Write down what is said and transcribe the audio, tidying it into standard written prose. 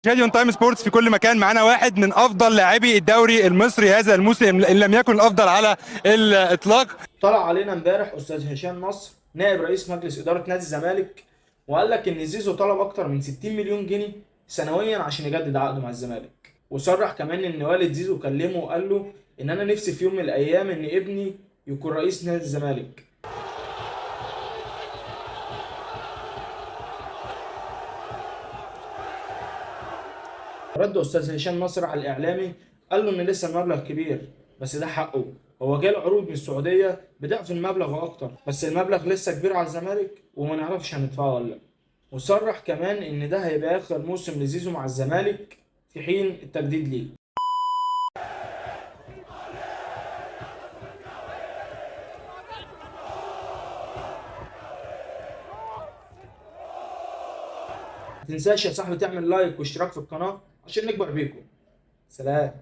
شادي اون تايم سبورتس في كل مكان. معانا واحد من افضل لاعبي الدوري المصري هذا الموسم ان لم يكن الافضل على الاطلاق. طلع علينا امبارح استاذ هشام نصر نائب رئيس مجلس اداره نادي الزمالك، وقال لك ان زيزو طلب اكتر من 60 مليون جنيه سنويا عشان يجدد عقده مع الزمالك. وصرح كمان ان والد زيزو كلمه وقال له ان انا نفسي في يوم من الايام ان ابني يكون رئيس نادي الزمالك. رد استاذ هشام نصر على الاعلامي، قال له ان لسه المبلغ كبير بس ده حقه. هو جاله عروض من السعوديه بضعف المبلغ واكتر، بس المبلغ لسه كبير على الزمالك وما نعرفش هندفعه ولا لا. وصرح كمان ان ده هيبقى اخر موسم لزيزو مع الزمالك في حين التجديد ليه. ما تنساش يا صاحبي تعمل لايك واشتراك في القناه عشان نكبر بيكم. سلام.